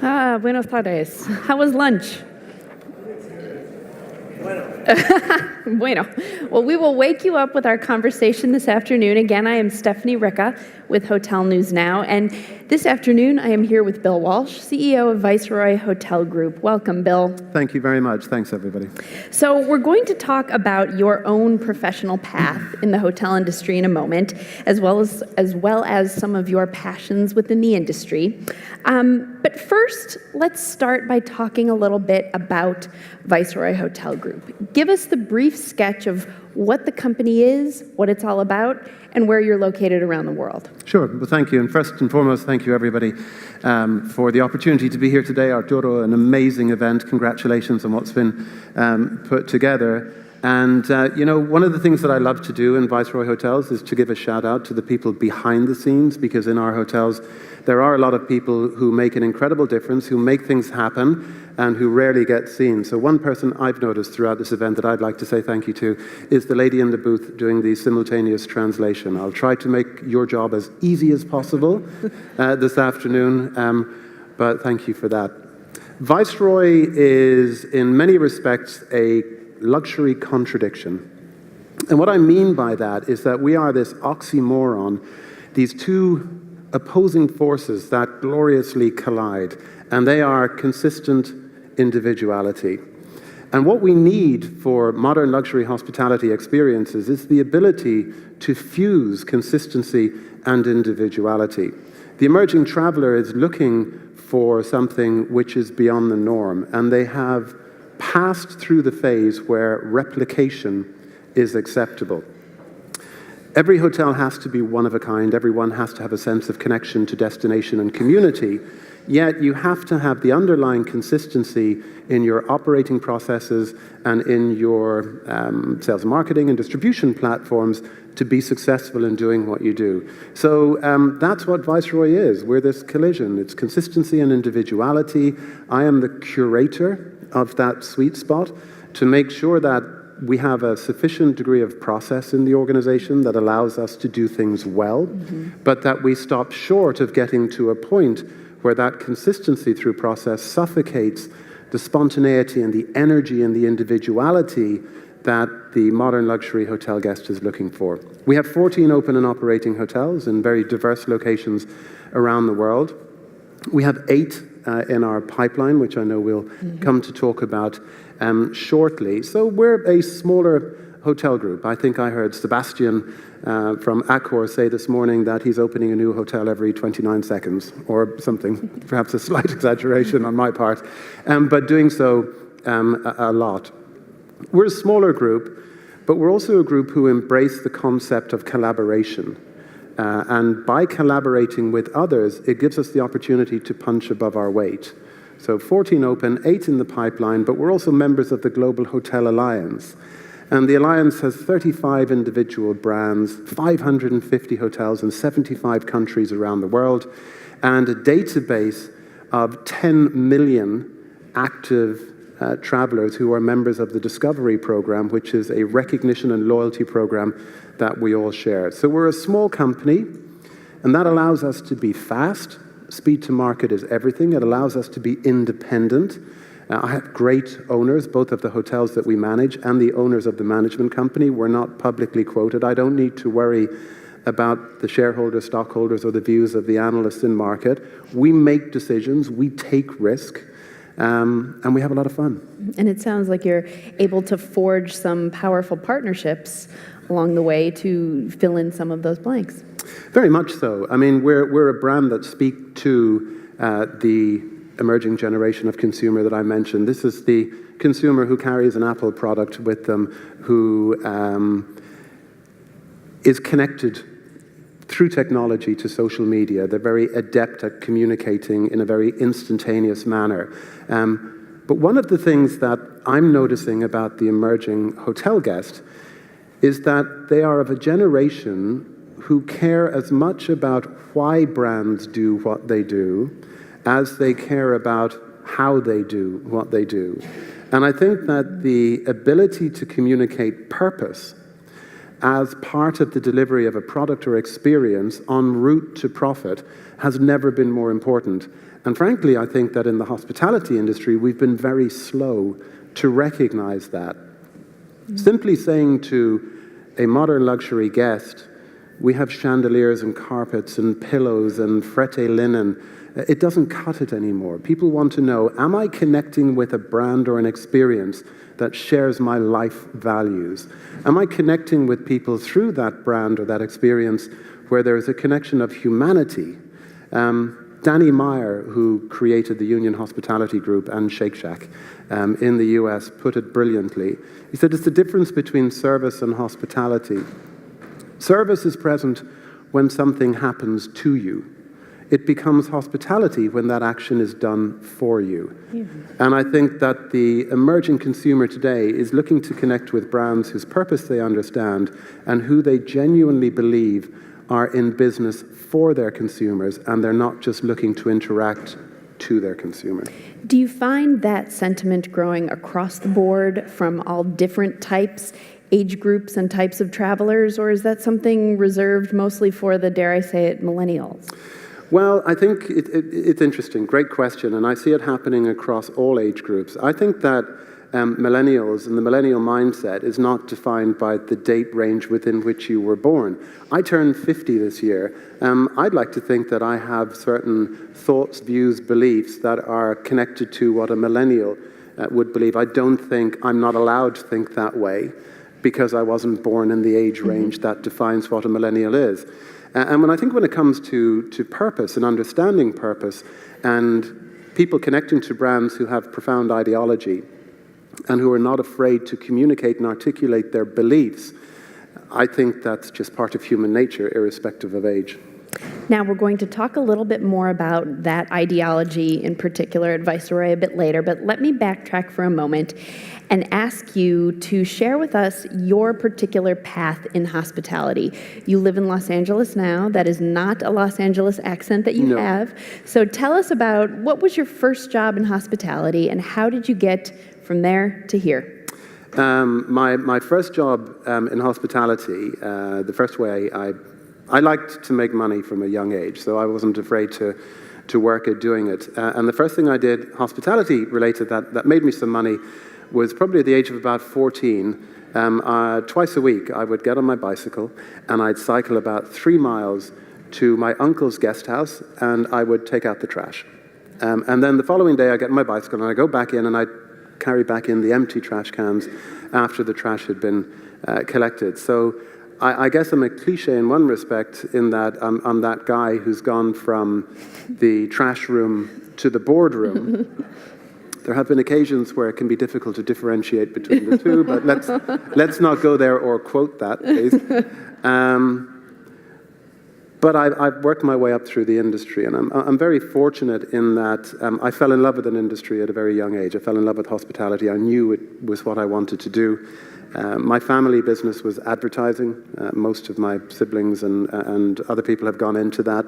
Buenos tardes. How was lunch? Bueno. Well, we will wake you up with our conversation this afternoon. Again, I am Stephanie Ricca with Hotel News Now, and this afternoon I am here with Bill Walshe, CEO of Viceroy Hotel Group. Welcome, Bill. Thank you very much. Thanks, everybody. So we're going to talk about your own professional path in the hotel industry in a moment, as well as some of your passions within the industry. But first, let's start by talking a little bit about Viceroy Hotel Group. Give us the brief sketch of what the company is, what it's all about, and where you're located around the world. Sure. Well, thank you. And first and foremost, thank you, everybody, for the opportunity to be here today. Arturo, an amazing event. Congratulations on what's been put together. And, one of the things that I love to do in Viceroy Hotels is to give a shout out to the people behind the scenes, because in our hotels, there are a lot of people who make an incredible difference, who make things happen, and who rarely get seen. So one person I've noticed throughout this event that I'd like to say thank you to is the lady in the booth doing the simultaneous translation. I'll try to make your job as easy as possible this afternoon, but thank you for that. Viceroy is, in many respects, a luxury contradiction. And what I mean by that is that we are this oxymoron, these two opposing forces that gloriously collide, and they are consistent individuality. And what we need for modern luxury hospitality experiences is the ability to fuse consistency and individuality. The emerging traveler is looking for something which is beyond the norm, and they have passed through the phase where replication is acceptable. Every hotel has to be one of a kind. Everyone has to have a sense of connection to destination and community. Yet you have to have the underlying consistency in your operating processes and in your sales and marketing and distribution platforms to be successful in doing what you do. So that's what Viceroy is. We're this collision. It's consistency and individuality. I am the curator of that sweet spot to make sure that we have a sufficient degree of process in the organization that allows us to do things well, but that we stop short of getting to a point where that consistency through process suffocates the spontaneity and the energy and the individuality that the modern luxury hotel guest is looking for. We have 14 open and operating hotels in very diverse locations around the world. We have 8 in our pipeline, which I know we'll come to talk about shortly. So we're a smaller hotel group. I think I heard Sebastian from Accor say this morning that he's opening a new hotel every 29 seconds or something, perhaps a slight exaggeration on my part, but doing so a lot. We're a smaller group, but we're also a group who embrace the concept of collaboration. And by collaborating with others, it gives us the opportunity to punch above our weight. So 14 open, 8 in the pipeline, but we're also members of the Global Hotel Alliance. And the Alliance has 35 individual brands, 550 hotels in 75 countries around the world, and a database of 10 million active travelers who are members of the Discovery Program, which is a recognition and loyalty program that we all share. So we're a small company, and that allows us to be fast. Speed to market is everything. It allows us to be independent. I have great owners, both of the hotels that we manage and the owners of the management company. We're not publicly quoted. I don't need to worry about the shareholders, stockholders, or the views of the analysts in market. We make decisions, we take risk, and we have a lot of fun. And it sounds like you're able to forge some powerful partnerships along the way to fill in some of those blanks. Very much so. I mean, we're a brand that speak to the emerging generation of consumer that I mentioned. This is the consumer who carries an Apple product with them, who is connected through technology to social media. They're very adept at communicating in a very instantaneous manner. But one of the things that I'm noticing about the emerging hotel guest is that they are of a generation who care as much about why brands do what they do as they care about how they do what they do. And I think that the ability to communicate purpose as part of the delivery of a product or experience en route to profit has never been more important. And frankly, I think that in the hospitality industry, we've been very slow to recognize that. Simply saying to a modern luxury guest, we have chandeliers and carpets and pillows and frette linen, it doesn't cut it anymore. People want to know, am I connecting with a brand or an experience that shares my life values? Am I connecting with people through that brand or that experience where there is a connection of humanity? Danny Meyer, who created the Union Hospitality Group and Shake Shack in the US, put it brilliantly. He said, it's the difference between service and hospitality. Service is present when something happens to you. It becomes hospitality when that action is done for you. And I think that the emerging consumer today is looking to connect with brands whose purpose they understand and who they genuinely believe are in business for their consumers, and they're not just looking to interact to their consumers. Do you find that sentiment growing across the board from all different types, age groups and types of travelers, or is that something reserved mostly for the, dare I say it, millennials? Well, I think it's interesting. Great question. And I see it happening across all age groups. I think that millennials and the millennial mindset is not defined by the date range within which you were born. I turned 50 this year. I'd like to think that I have certain thoughts, views, beliefs that are connected to what a millennial would believe. I don't think I'm not allowed to think that way because I wasn't born in the age range that defines what a millennial is. And when it comes to purpose and understanding purpose and people connecting to brands who have profound ideology and who are not afraid to communicate and articulate their beliefs, I think that's just part of human nature, irrespective of age. Now, we're going to talk a little bit more about that ideology in particular at Viceroy a bit later, but let me backtrack for a moment and ask you to share with us your particular path in hospitality. You live in Los Angeles now. That is not a Los Angeles accent that you have. So tell us about what was your first job in hospitality and how did you get from there to here? My first job in hospitality, the first way I liked to make money from a young age, so I wasn't afraid to work at doing it. And the first thing I did, hospitality related, that made me some money, was probably at the age of about 14. Twice a week, I would get on my bicycle and I'd cycle about 3 miles to my uncle's guest house and I would take out the trash. And then the following day, I get on my bicycle and I go back in and I carry back in the empty trash cans after the trash had been collected. So I guess I'm a cliche in one respect in that I'm that guy who's gone from the trash room to the boardroom. There have been occasions where it can be difficult to differentiate between the two, but let's not go there or quote that, please. But I've worked my way up through the industry, and I'm very fortunate in that I fell in love with an industry at a very young age. I fell in love with hospitality. I knew it was what I wanted to do. My family business was advertising. Most of my siblings and other people have gone into that.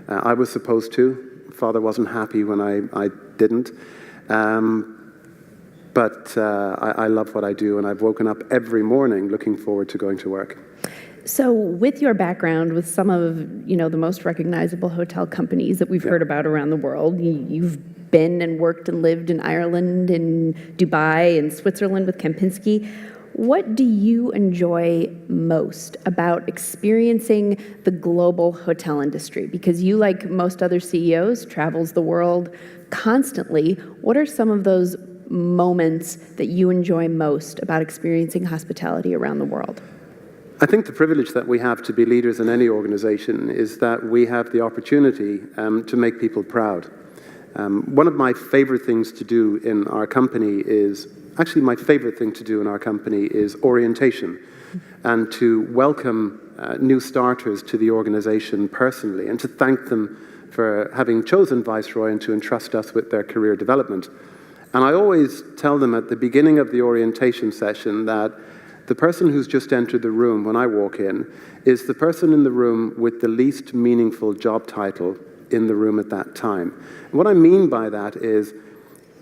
I was supposed to. Father wasn't happy when I didn't. But I love what I do, and I've woken up every morning looking forward to going to work. So with your background with some of the most recognizable hotel companies that we've heard about around the world, you've been and worked and lived in Ireland, in Dubai, and Switzerland with Kempinski. What do you enjoy most about experiencing the global hotel industry? Because you, like most other CEOs, travels the world constantly. What are some of those moments that you enjoy most about experiencing hospitality around the world? I think the privilege that we have to be leaders in any organization is that we have the opportunity to make people proud. One of my favorite things to do in our company is, actually my favorite thing to do in our company is orientation and to welcome new starters to the organization personally and to thank them for having chosen Viceroy and to entrust us with their career development. And I always tell them at the beginning of the orientation session that the person who's just entered the room when I walk in is the person in the room with the least meaningful job title in the room at that time. And what I mean by that is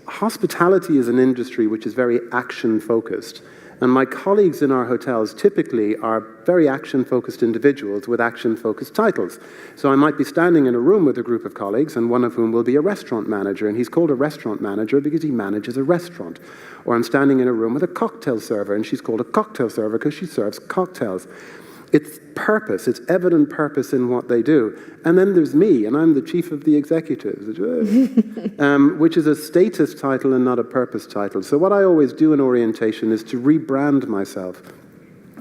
hospitality is an industry which is very action-focused. And my colleagues in our hotels typically are very action-focused individuals with action-focused titles. So I might be standing in a room with a group of colleagues, and one of whom will be a restaurant manager, and he's called a restaurant manager because he manages a restaurant. Or I'm standing in a room with a cocktail server, and she's called a cocktail server because she serves cocktails. It's purpose, it's evident purpose in what they do. And then there's me, and I'm the chief of the executives, which is a status title and not a purpose title. So what I always do in orientation is to rebrand myself.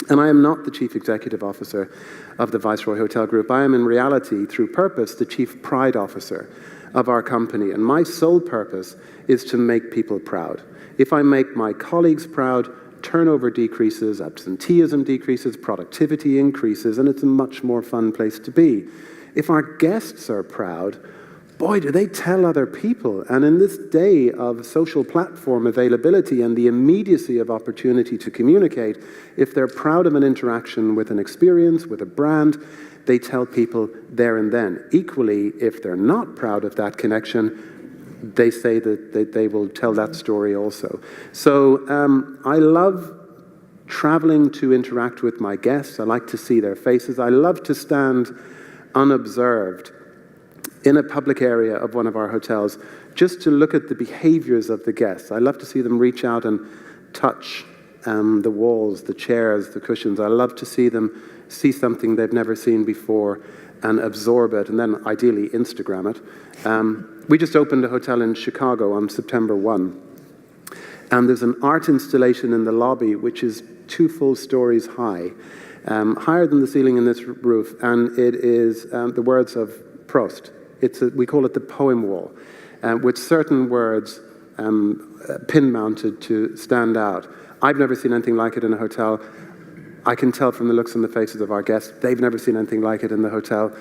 And I am not the chief executive officer of the Viceroy Hotel Group. I am in reality, through purpose, the chief pride officer of our company. And my sole purpose is to make people proud. If I make my colleagues proud, turnover decreases, absenteeism decreases, productivity increases, and it's a much more fun place to be. If our guests are proud, boy, do they tell other people. And in this day of social platform availability and the immediacy of opportunity to communicate, if they're proud of an interaction with an experience, with a brand, they tell people there and then. Equally, if they're not proud of that connection, they say that they will tell that story also. So I love traveling to interact with my guests. I like to see their faces. I love to stand unobserved in a public area of one of our hotels just to look at the behaviors of the guests. I love to see them reach out and touch the walls, the chairs, the cushions. I love to see them see something they've never seen before and absorb it, and then ideally Instagram it. We just opened a hotel in Chicago on September 1, and there's an art installation in the lobby which is 2 full stories high, higher than the ceiling in this roof, and it is the words of Proust. We call it the poem wall, with certain words pin-mounted to stand out. I've never seen anything like it in a hotel. I can tell from the looks on the faces of our guests, they've never seen anything like it in the hotel.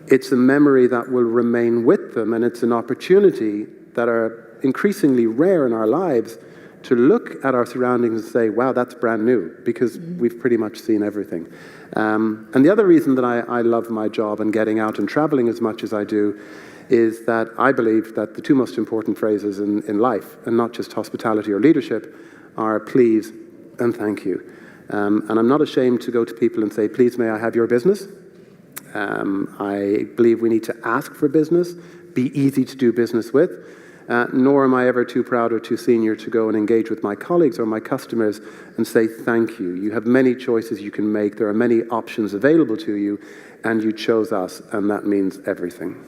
It's a memory that will remain with them, and it's an opportunity that are increasingly rare in our lives to look at our surroundings and say, wow, that's brand new, because we've pretty much seen everything. And the other reason that I love my job and getting out and traveling as much as I do is that I believe that the 2 most important phrases in life, and not just hospitality or leadership, are please and thank you. And I'm not ashamed to go to people and say, please, may I have your business? I believe we need to ask for business, be easy to do business with, nor am I ever too proud or too senior to go and engage with my colleagues or my customers and say thank you. You have many choices you can make. There are many options available to you, and you chose us, and that means everything.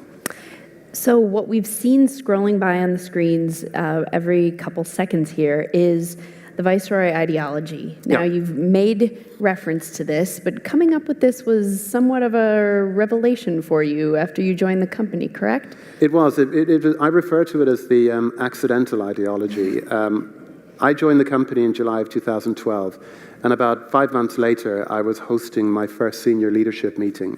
So what we've seen scrolling by on the screens every couple seconds here is the Viceroy Ideology. Now, you've made reference to this, but coming up with this was somewhat of a revelation for you after you joined the company, correct? It was. I refer to it as the accidental ideology. I joined the company in July of 2012, and about 5 months later, I was hosting my first senior leadership meeting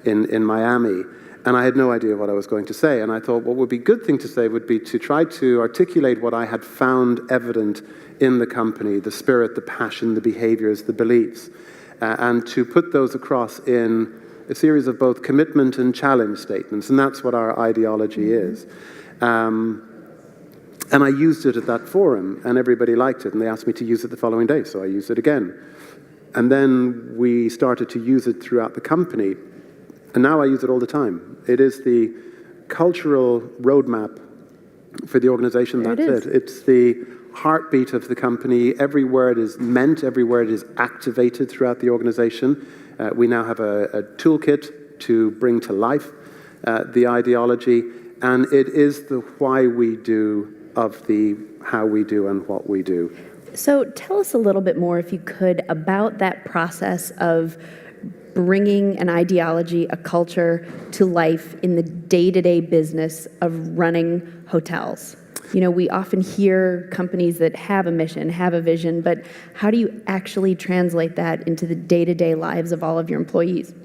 in Miami. And I had no idea what I was going to say. And I thought what would be a good thing to say would be to try to articulate what I had found evident in the company, the spirit, the passion, the behaviors, the beliefs, and to put those across in a series of both commitment and challenge statements. And that's what our ideology is. And I used it at that forum, and everybody liked it. And they asked me to use it the following day, so I used it again. And then we started to use it throughout the company. And now I use it all the time. It is the cultural roadmap for the organization. That's it. It's the heartbeat of the company. Every word is meant. Every word is activated throughout the organization. We now have a toolkit to bring to life the ideology. And it is the why we do of the how we do and what we do. So tell us a little bit more, if you could, about that process of bringing an ideology, a culture to life in the day-to-day business of running hotels. You know, we often hear companies that have a mission, have a vision, but how do you actually translate that into the day-to-day lives of all of your employees?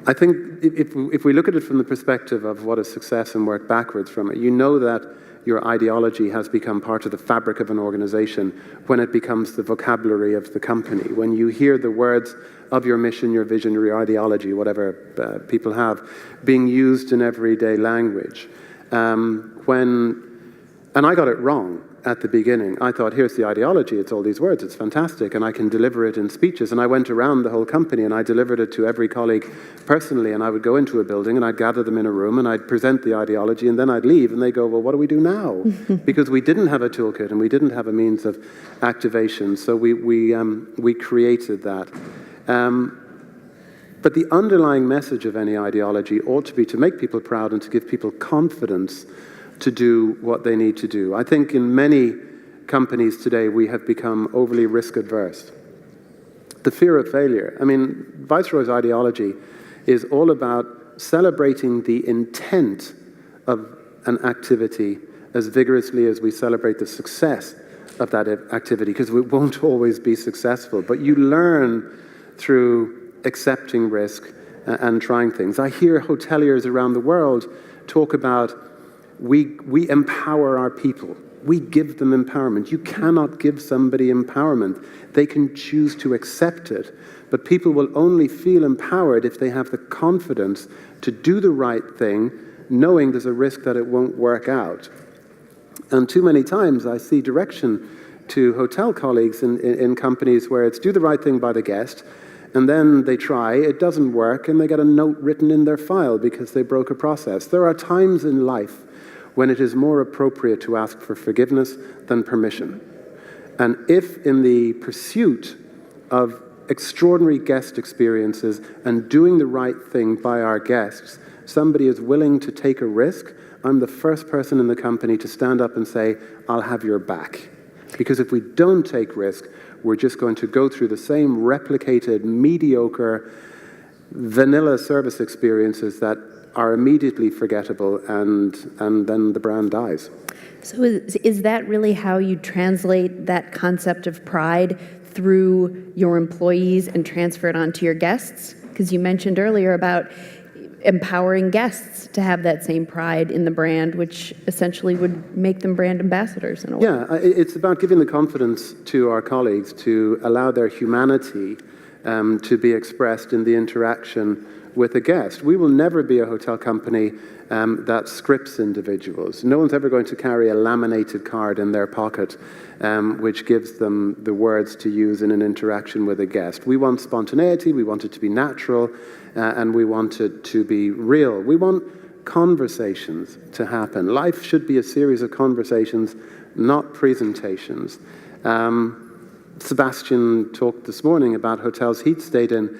I think if we look at it from the perspective of what is success and work backwards from it, you know that your ideology has become part of the fabric of an organization when it becomes the vocabulary of the company. When you hear the words of your mission, your vision, or your ideology, whatever people have, being used in everyday language. When And I got it wrong at the beginning. I thought, here's the ideology, it's all these words, it's fantastic, and I can deliver it in speeches. And I went around the whole company and I delivered it to every colleague personally, and I would go into a building and I'd gather them in a room and I'd present the ideology, and then I'd leave and they go, well, what do we do now? Because we didn't have a toolkit and we didn't have a means of activation, so we created that. But the underlying message of any ideology ought to be to make people proud and to give people confidence to do what they need to do. I think in many companies today, we have become overly risk adverse. The fear of failure. I mean, Viceroy's ideology is all about celebrating the intent of an activity as vigorously as we celebrate the success of that activity, because we won't always be successful. But you learn through accepting risk and trying things. I hear hoteliers around the world talk about we empower our people. We give them empowerment. You cannot give somebody empowerment. They can choose to accept it. But people will only feel empowered if they have the confidence to do the right thing, knowing there's a risk that it won't work out. And too many times I see direction to hotel colleagues in companies where it's do the right thing by the guest, and then they try, it doesn't work, and they get a note written in their file because they broke a process. There are times in life when it is more appropriate to ask for forgiveness than permission. And if in the pursuit of extraordinary guest experiences and doing the right thing by our guests, somebody is willing to take a risk, I'm the first person in the company to stand up and say, I'll have your back. Because if we don't take risk, we're just going to go through the same replicated, mediocre, vanilla service experiences that are immediately forgettable, and then the brand dies. So is that really how you translate that concept of pride through your employees and transfer it onto your guests? Because you mentioned earlier about empowering guests to have that same pride in the brand, which essentially would make them brand ambassadors in a way. Yeah, it's about giving the confidence to our colleagues to allow their humanity to be expressed in the interaction with a guest. We will never be a hotel company that scripts individuals. No one's ever going to carry a laminated card in their pocket which gives them the words to use in an interaction with a guest. We want spontaneity, we want it to be natural, and we want it to be real. We want conversations to happen. Life should be a series of conversations, not presentations. Sebastian talked this morning about hotels he'd stayed in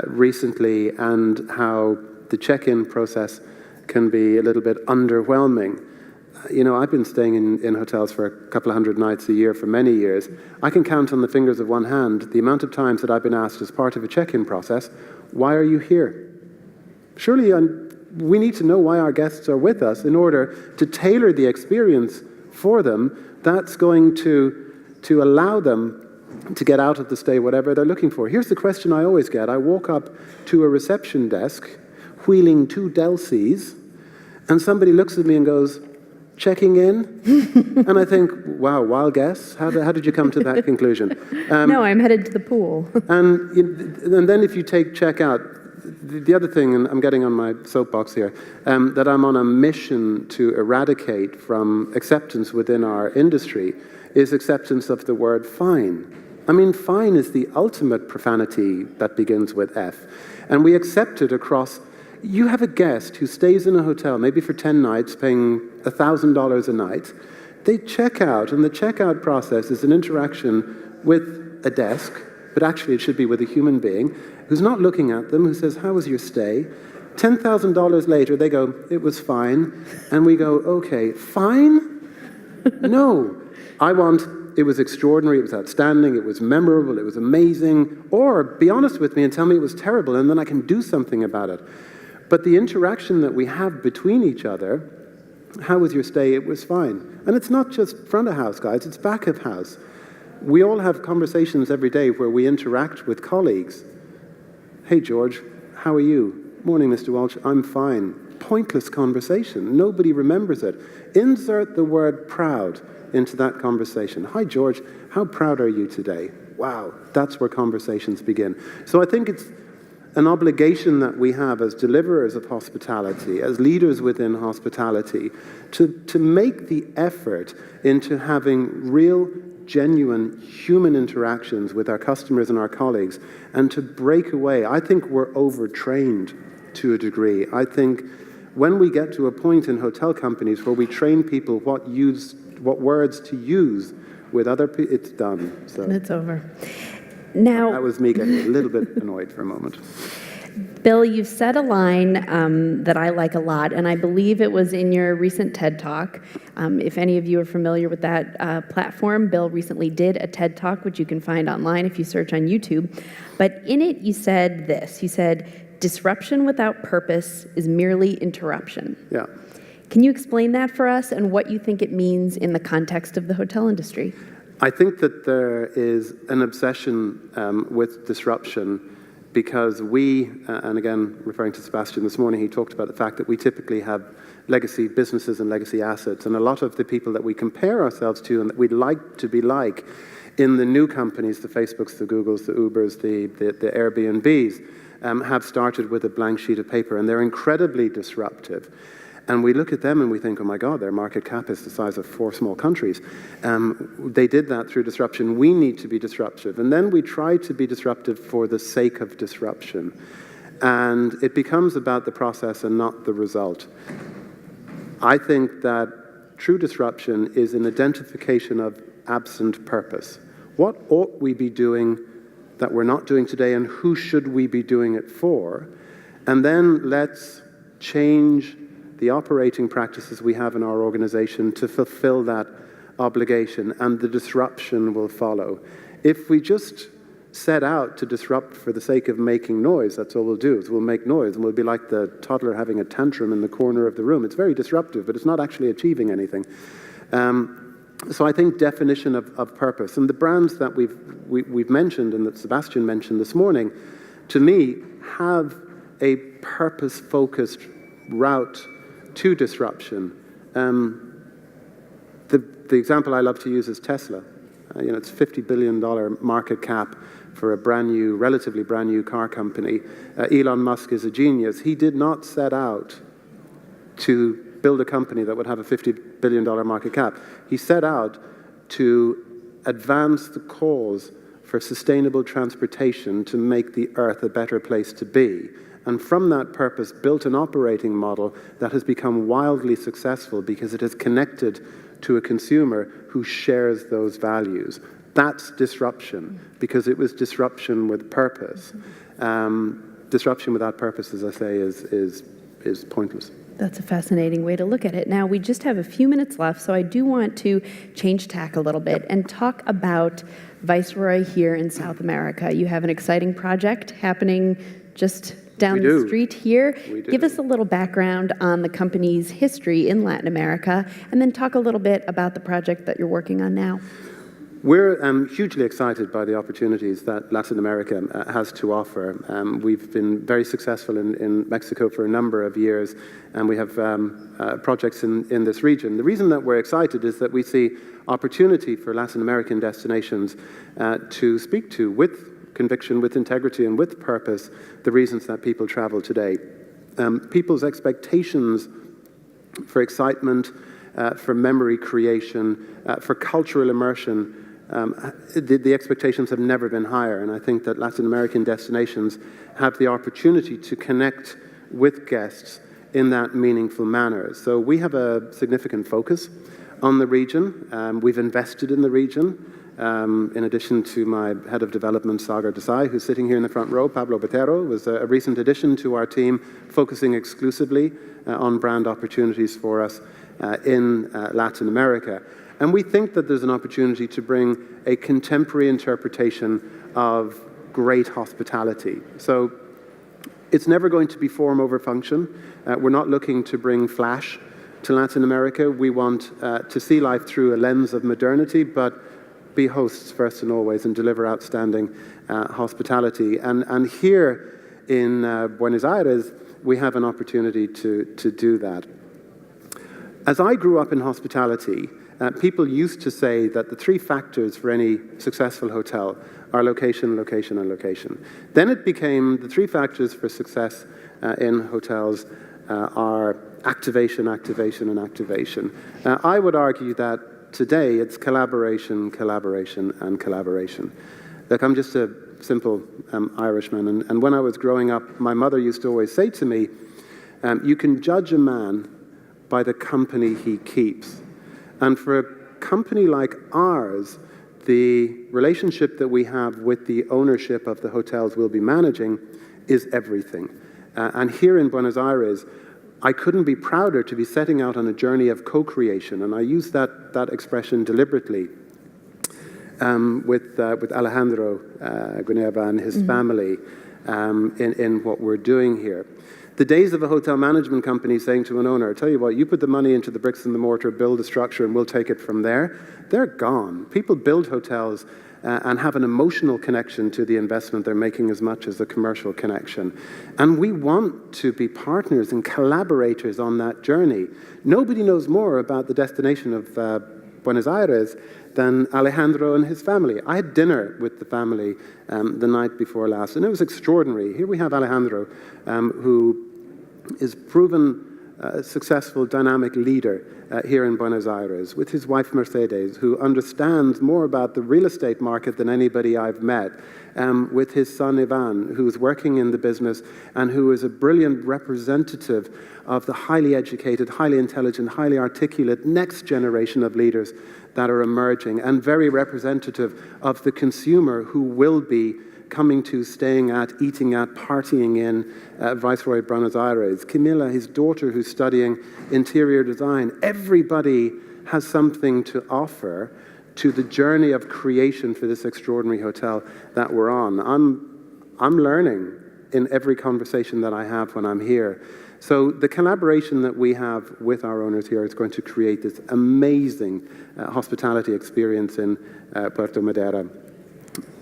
recently and how the check-in process can be a little bit underwhelming. You know, I've been staying in hotels for a couple of hundred nights a year for many years. I can count on the fingers of one hand the amount of times that I've been asked as part of a check-in process, why are you here? Surely we need to know why our guests are with us in order to tailor the experience for them that's going to allow them to get out of the stay whatever they're looking for. Here's the question I always get. I walk up to a reception desk wheeling 2 Delcies, and somebody looks at me and goes, checking in? And I think, wow, wild guess. How did you come to that conclusion? No, I'm headed to the pool. and then if you take checkout, the other thing, and I'm getting on my soapbox here, that I'm on a mission to eradicate from acceptance within our industry is acceptance of the word fine. I mean, fine is the ultimate profanity that begins with F. And we accept it across. You have a guest who stays in a hotel, maybe for 10 nights, paying $1,000 a night. They check out, and the checkout process is an interaction with a desk, but actually it should be with a human being who's not looking at them, who says, how was your stay? $10,000 later, they go, it was fine. And we go, okay, fine? No. I want, it was extraordinary, it was outstanding, it was memorable, it was amazing, or be honest with me and tell me it was terrible, and then I can do something about it. But the interaction that we have between each other, how was your stay? It was fine. And it's not just front of house, guys, it's back of house. We all have conversations every day where we interact with colleagues. Hey, George, how are you? Morning, Mr. Walsh, I'm fine. Pointless conversation. Nobody remembers it. Insert the word proud into that conversation. Hi, George, how proud are you today? Wow, that's where conversations begin. So I think it's an obligation that we have as deliverers of hospitality, as leaders within hospitality, to make the effort into having real, genuine human interactions with our customers and our colleagues, and to break away. I think we're overtrained to a degree. I think when we get to a point in hotel companies where we train people what words to use with other people, it's done. So. And it's over. Now, that was me getting a little bit annoyed for a moment. Bill, you've said a line that I like a lot, and I believe it was in your recent TED Talk. If any of you are familiar with that platform, Bill recently did a TED Talk, which you can find online if you search on YouTube. But in it, you said this. You said, "Disruption without purpose is merely interruption." Yeah. Can you explain that for us and what you think it means in the context of the hotel industry? I think that there is an obsession with disruption because we, and again, referring to Sebastian this morning, he talked about the fact that we typically have legacy businesses and legacy assets, and a lot of the people that we compare ourselves to and that we'd like to be like in the new companies, the Facebooks, the Googles, the Ubers, the Airbnbs, have started with a blank sheet of paper, and they're incredibly disruptive. And we look at them and we think, oh my God, their market cap is the size of 4 small countries. They did that through disruption. We need to be disruptive. And then we try to be disruptive for the sake of disruption. And it becomes about the process and not the result. I think that true disruption is an identification of absent purpose. What ought we be doing that we're not doing today, and who should we be doing it for? And then let's change the operating practices we have in our organization to fulfill that obligation, and the disruption will follow. If we just set out to disrupt for the sake of making noise, that's all we'll do, is we'll make noise, and we'll be like the toddler having a tantrum in the corner of the room. It's very disruptive, but it's not actually achieving anything. So I think definition of purpose, and the brands that we've mentioned and that Sebastian mentioned this morning, to me, have a purpose-focused route to disruption. The example I love to use is Tesla. It's a $50 billion market cap for a relatively brand new car company. Elon Musk is a genius. He did not set out to build a company that would have a $50 billion market cap. He set out to advance the cause for sustainable transportation to make the Earth a better place to be. And from that purpose, built an operating model that has become wildly successful because it has connected to a consumer who shares those values. That's disruption, because it was disruption with purpose. Disruption without purpose, as I say, is pointless. That's a fascinating way to look at it. Now, we just have a few minutes left, so I do want to change tack a little bit and talk about Viceroy here in South America. You have an exciting project happening just down the street here. Give us a little background on the company's history in Latin America, and then talk a little bit about the project that you're working on now. We're hugely excited by the opportunities that Latin America has to offer. We've been very successful in Mexico for a number of years, and we have projects in this region. The reason that we're excited is that we see opportunity for Latin American destinations to speak to, with conviction, with integrity, and with purpose, the reasons that people travel today. People's expectations for excitement, for memory creation, for cultural immersion, the expectations have never been higher, and I think that Latin American destinations have the opportunity to connect with guests in that meaningful manner. So we have a significant focus on the region. We've invested in the region. In addition to my head of development, Sagar Desai, who's sitting here in the front row, Pablo Botero was a recent addition to our team, focusing exclusively on brand opportunities for us in Latin America. And we think that there's an opportunity to bring a contemporary interpretation of great hospitality. So it's never going to be form over function. We're not looking to bring flash to Latin America. We want to see life through a lens of modernity, but be hosts first and always, and deliver outstanding hospitality. And here in Buenos Aires, we have an opportunity to do that. As I grew up in hospitality, people used to say that the three factors for any successful hotel are location, location, and location. Then it became the three factors for success in hotels are activation, activation, and activation. I would argue that today it's collaboration, collaboration, and collaboration. Look, I'm just a simple Irishman, and when I was growing up, my mother used to always say to me, you can judge a man by the company he keeps. And for a company like ours, the relationship that we have with the ownership of the hotels we'll be managing is everything. And here in Buenos Aires, I couldn't be prouder to be setting out on a journey of co-creation, and I use that expression deliberately with Alejandro Guneva and his family in what we're doing here. The days of a hotel management company saying to an owner, tell you what, you put the money into the bricks and the mortar, build the structure, and we'll take it from there, they're gone. People build hotels and have an emotional connection to the investment they're making as much as a commercial connection. And we want to be partners and collaborators on that journey. Nobody knows more about the destination of Buenos Aires than Alejandro and his family. I had dinner with the family the night before last, and it was extraordinary. Here we have Alejandro, who is proven successful, dynamic leader here in Buenos Aires, with his wife Mercedes, who understands more about the real estate market than anybody I've met, with his son Ivan, who's working in the business and who is a brilliant representative of the highly educated, highly intelligent, highly articulate next generation of leaders that are emerging, and very representative of the consumer who will be coming to, staying at, eating at, partying in Viceroy Buenos Aires. Camila, his daughter, who's studying interior design. Everybody has something to offer to the journey of creation for this extraordinary hotel that we're on. I'm learning in every conversation that I have when I'm here. So the collaboration that we have with our owners here is going to create this amazing hospitality experience in Puerto Madera.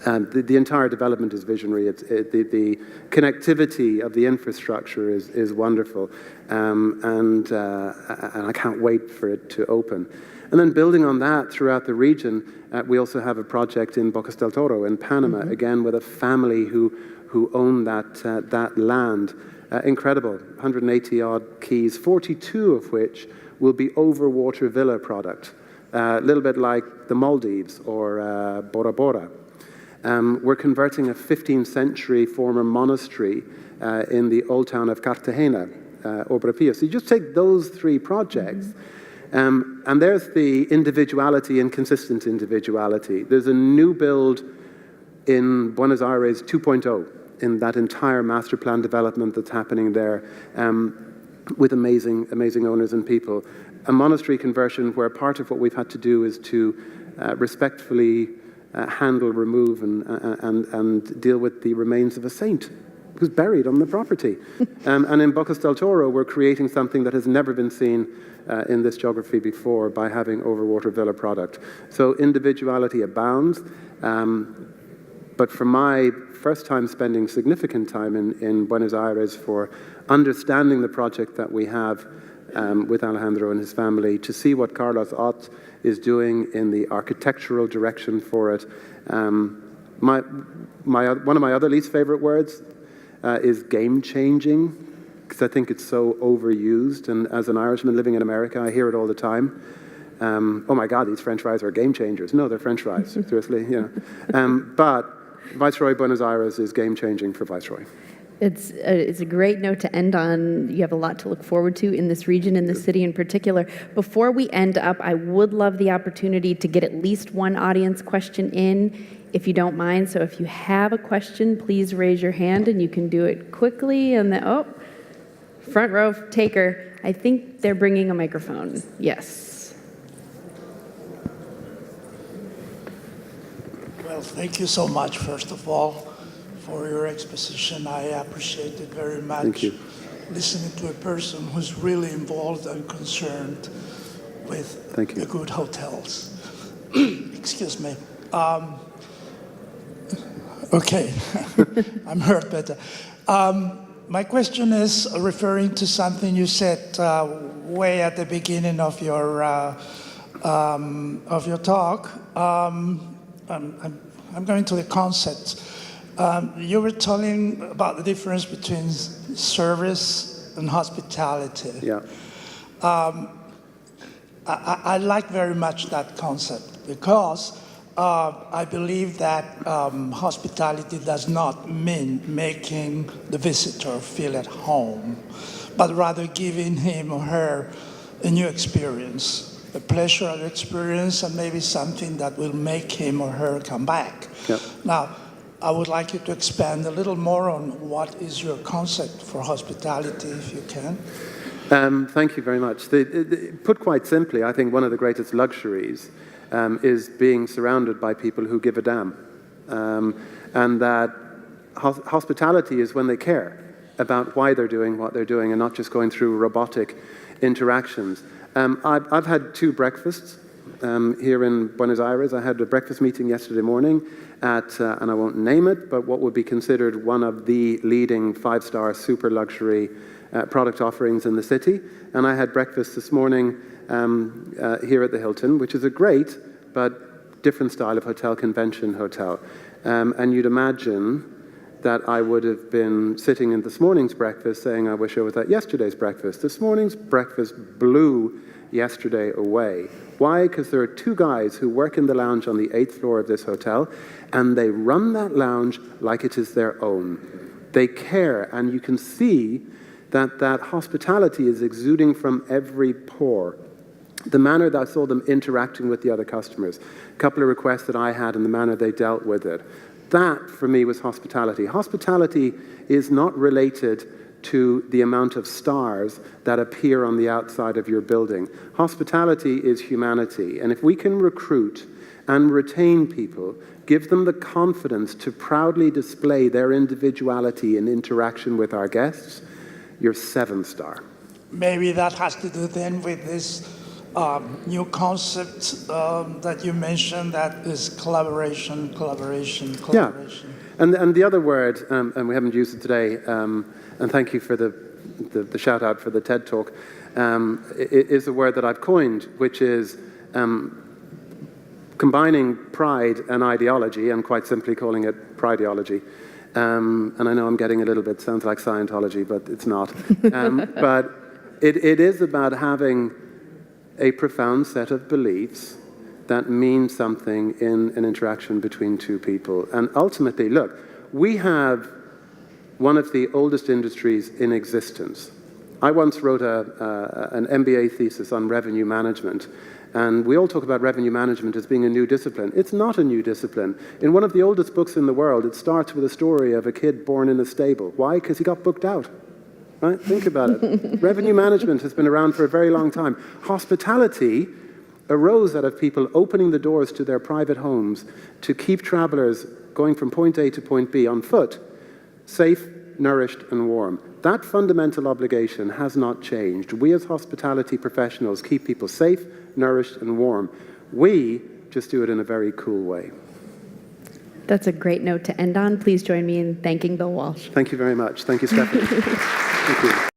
The entire development is visionary. The connectivity of the infrastructure is wonderful, and I can't wait for it to open. And then building on that throughout the region, we also have a project in Bocas del Toro in Panama, again with a family who own that land. Incredible, 180-odd keys, 42 of which will be overwater villa product, a little bit like the Maldives or Bora Bora. We're converting a 15th century former monastery in the old town of Cartagena, Obra Pia. So you just take those three projects, and there's the individuality and consistent individuality. There's a new build in Buenos Aires 2.0 in that entire master plan development that's happening there, with amazing owners and people. A monastery conversion where part of what we've had to do is to respectfully handle, remove, and deal with the remains of a saint who's buried on the property. And in Bocas del Toro, we're creating something that has never been seen in this geography before by having overwater villa product. So individuality abounds, but for my first time spending significant time in Buenos Aires for understanding the project that we have with Alejandro and his family, to see what Carlos Ott is doing in the architectural direction for it. One of my other least favorite words is game-changing, because I think it's so overused, and as an Irishman living in America, I hear it all the time. Oh my God, these French fries are game changers. No, they're French fries, seriously, you know. But Viceroy Buenos Aires is game changing for Viceroy. It's a great note to end on. You have a lot to look forward to in this region, in this city in particular. Before we end up, I would love the opportunity to get at least one audience question in, if you don't mind. So if you have a question, please raise your hand, and you can do it quickly. And then, front row taker. I think they're bringing a microphone. Yes. Well, thank you so much, first of all, for your exposition. I appreciate it very much. Thank you. Listening to a person who's really involved and concerned with the good hotels. Excuse me. Okay, I'm heard better. My question is referring to something you said way at the beginning of your of your talk. I'm going to the concepts. You were telling about the difference between service and hospitality. Yeah. I like very much that concept because I believe that hospitality does not mean making the visitor feel at home, but rather giving him or her a new experience, a pleasurable experience, and maybe something that will make him or her come back. Yep. Now, I would like you to expand a little more on what is your concept for hospitality, if you can. Thank you very much. Put quite simply, I think one of the greatest luxuries is being surrounded by people who give a damn. And that hospitality is when they care about why they're doing what they're doing and not just going through robotic interactions. I've had 2 breakfasts here in Buenos Aires. I had a breakfast meeting yesterday morning at, and I won't name it, but what would be considered one of the leading 5-star super luxury product offerings in the city. And I had breakfast this morning here at the Hilton, which is a great but different style of hotel, convention hotel. And you'd imagine that I would have been sitting in this morning's breakfast saying, I wish I was at yesterday's breakfast. This morning's breakfast blew yesterday away. Why? Because there are 2 guys who work in the lounge on the 8th floor of this hotel, and they run that lounge like it is their own. They care, and you can see that hospitality is exuding from every pore. The manner that I saw them interacting with the other customers, a couple of requests that I had and the manner they dealt with it. That, for me, was hospitality. Hospitality is not related to the amount of stars that appear on the outside of your building. Hospitality is humanity. And if we can recruit and retain people, give them the confidence to proudly display their individuality in interaction with our guests, you're 7-star. Maybe that has to do then with this new concept that you mentioned, that is collaboration. Yeah, and the other word, and we haven't used it today, and thank you for the shout out for the TED Talk, is a word that I've coined, which is combining pride and ideology, and quite simply calling it prideology. And I know I'm getting a little bit, sounds like Scientology, but it's not. But it is about having a profound set of beliefs that mean something in an interaction between 2 people. And ultimately, look, we have one of the oldest industries in existence. I once wrote an MBA thesis on revenue management, and we all talk about revenue management as being a new discipline. It's not a new discipline. In one of the oldest books in the world, it starts with a story of a kid born in a stable. Why? Because he got booked out. Right? Think about it. Revenue management has been around for a very long time. Hospitality arose out of people opening the doors to their private homes to keep travelers going from point A to point B on foot, safe, nourished, and warm. That fundamental obligation has not changed. We as hospitality professionals keep people safe, nourished, and warm. We just do it in a very cool way. That's a great note to end on. Please join me in thanking Bill Walshe. Thank you very much. Thank you, Stephanie. Thank you.